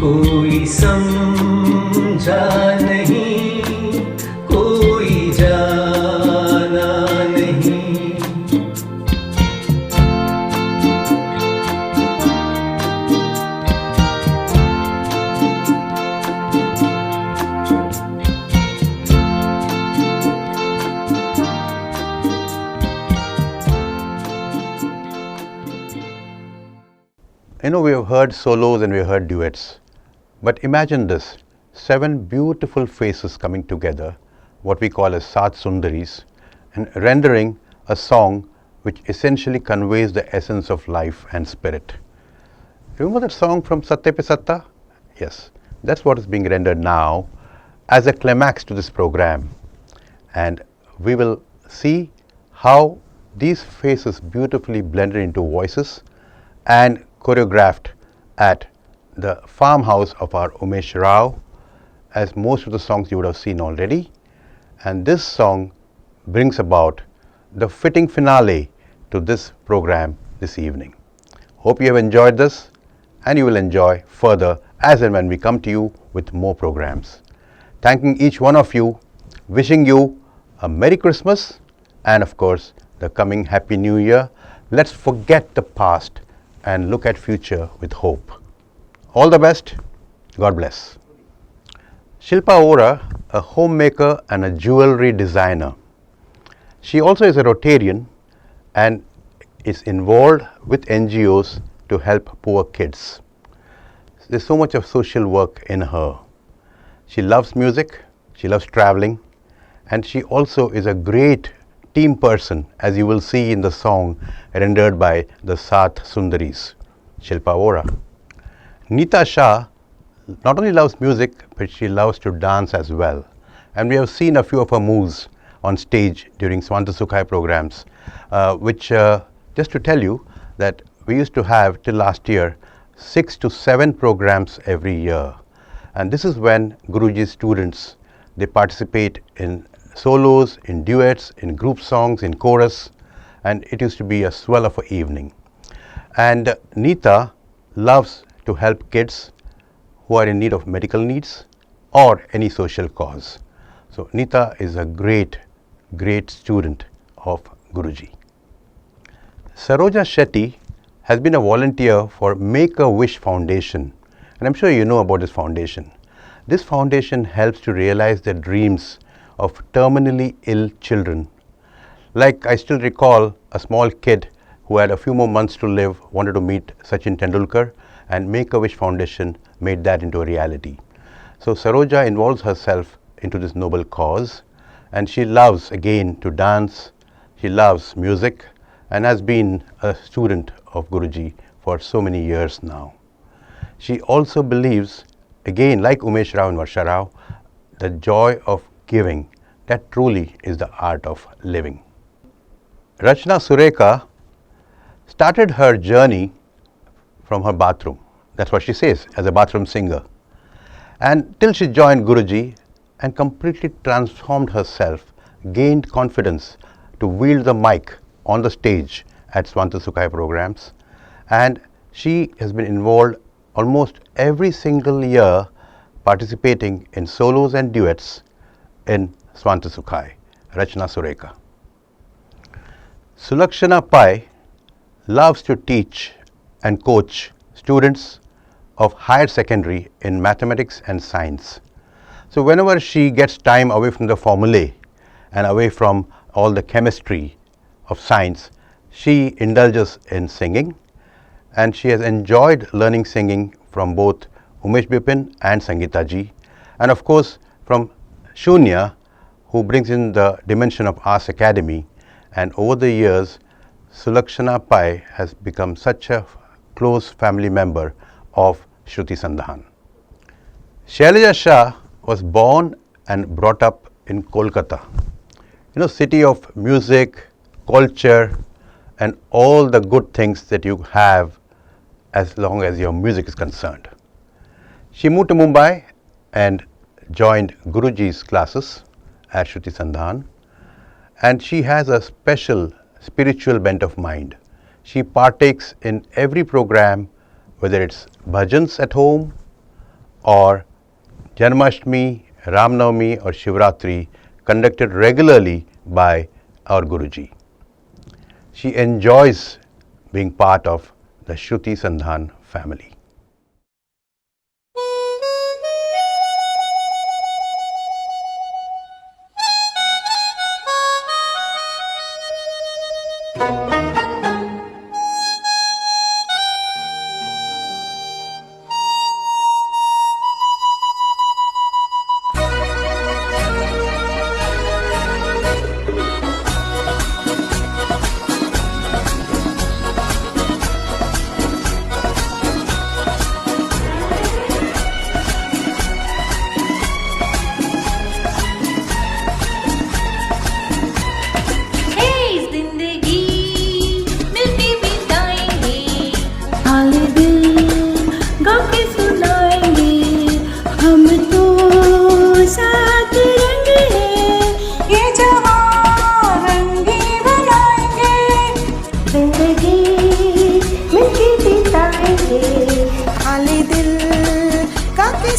कोई समझा नहीं, कोई जाना नहीं। You know, we have heard solos and we have heard duets, but imagine this, 7 beautiful faces coming together, what we call as Saat Sundaris, and rendering a song which essentially conveys the essence of life and spirit. Remember that song from Satte Pe Satta? Yes, that's what is being rendered now as a climax to this program. And we will see how these faces beautifully blended into voices and choreographed at the farmhouse of our Umesh Rao, as most of the songs you would have seen already. And this song brings about the fitting finale to this program this evening. Hope you have enjoyed this, and you will enjoy further as and when we come to you with more programs. Thanking each one of you, wishing you a Merry Christmas and of course the coming Happy New Year. Let's forget the past and look at future with hope. All the best. God bless. Shilpa Ora, a homemaker and a jewelry designer. She also is a Rotarian and is involved with NGOs to help poor kids. There's so much of social work in her. She loves music, she loves traveling, and she also is a great team person, as you will see in the song rendered by the Saath Sundaris, Shilpa Ora. Neeta Shah not only loves music, but she loves to dance as well. And we have seen a few of her moves on stage during Swanta Sukhai programs, which just to tell you that we used to have till last year 6 to 7 programs every year. And this is when Guruji's students, they participate in solos, in duets, in group songs, in chorus, and it used to be a swell of an evening. And Neeta loves to help kids who are in need of medical needs or any social cause. So Neeta is a great, great student of Guruji. Saroja Shetty has been a volunteer for Make-A-Wish Foundation, and I'm sure you know about this foundation. This foundation helps to realize the dreams of terminally ill children. Like I still recall a small kid who had a few more months to live, wanted to meet Sachin Tendulkar, and Make-A-Wish Foundation made that into a reality. So Saroja involves herself into this noble cause, and she loves again to dance, she loves music, and has been a student of Guruji for so many years now. She also believes, again like Umesh Rao and Varsha Rao, the joy of giving, that truly is the art of living. Rachna Sureka started her journey from her bathroom. That's what she says, as a bathroom singer. And till she joined Guruji and completely transformed herself, gained confidence to wield the mic on the stage at Swanta Sukhai programs. And she has been involved almost every single year participating in solos and duets in Swanta Sukhai, Rachna Sureka. Sulakshana Pai loves to teach and coach students of higher secondary in mathematics and science. So whenever she gets time away from the formulae and away from all the chemistry of science, she indulges in singing, and she has enjoyed learning singing from both Umesh Bipin and Sangeeta ji, and of course from Shunya, who brings in the dimension of Ars Academy. And over the years, Sulakshana Pai has become such a close family member of Shruti Sandhan. Shailaja Shah was born and brought up in Kolkata, city of music, culture, and all the good things that you have as long as your music is concerned. She moved to Mumbai and joined Guruji's classes at Shruti Sandhan, and she has a special spiritual bent of mind. She partakes in every program, whether it's bhajans at home or Janmashtami, Ramnavami or Shivratri, conducted regularly by our Guruji. She enjoys being part of the Shruti Sandhan family.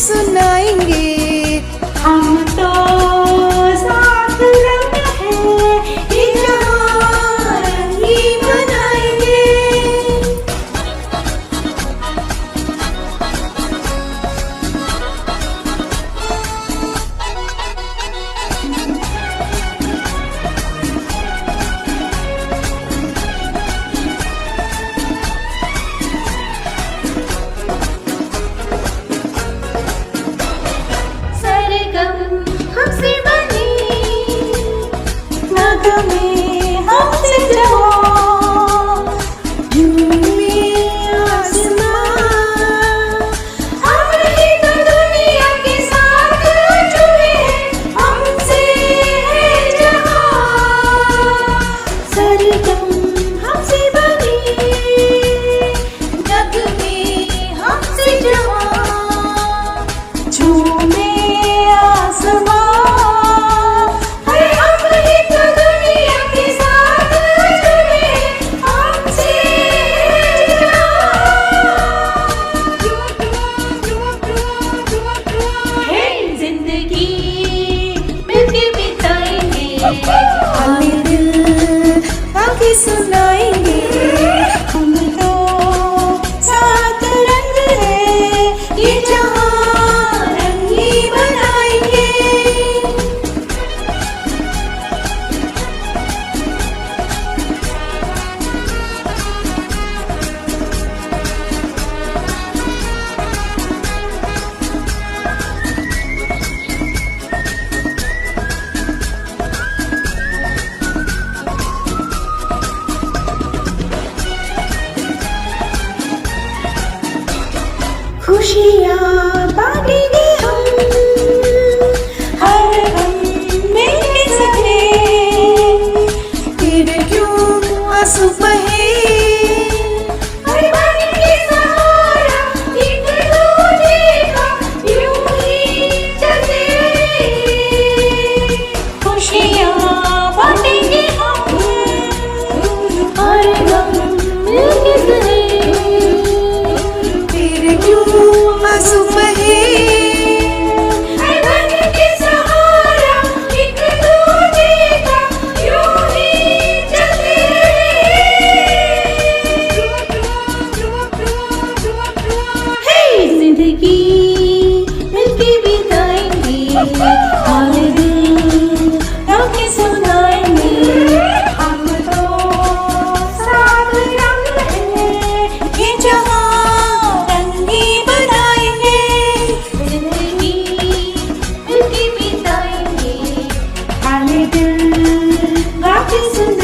सुनाएंगे। हम तो साथ रंग है, ये जहां रंगीन बनाएंगे। सरगम हमसे बनी, नगमे हमसे जवां, झूमे आसमां, हम ही तो दुनिया के साथ जुड़े हैं, हमसे है जहां। सरगम हमसे बनी, नगमे हमसे जवां, झूमे आसमां, हर हम ही तो दुनिया के साथ जुड़े हैं, हमसे है जिंदगी मिलके बिताएंगे, हमें दिल आगे सुनाएंगे। हम तो साथ रंग है, ये जहां रंगीन बनाएंगे। खुशियाँ बांटेंगे हम, हर गम में सहे, फिर क्यों आंसू बहे, हर बन के सहारा एक दूजे का यूं ही चलते रहे। खुशियाँ बांटेंगे हम, हर गम में सहे, फिर क्यों आंसू बहे, हर बन के सहारा एक दूजे का यूं ही चलते रहे। हे जिंदगी मिलके बिताएंगे, हर दिल आके सुनाएंगे। हम तो साथ रंग है, ये जहां रंगीन बनाएंगे। जिंदगी मिलके बिताएंगे, हर दिल आके सुनाएंगे।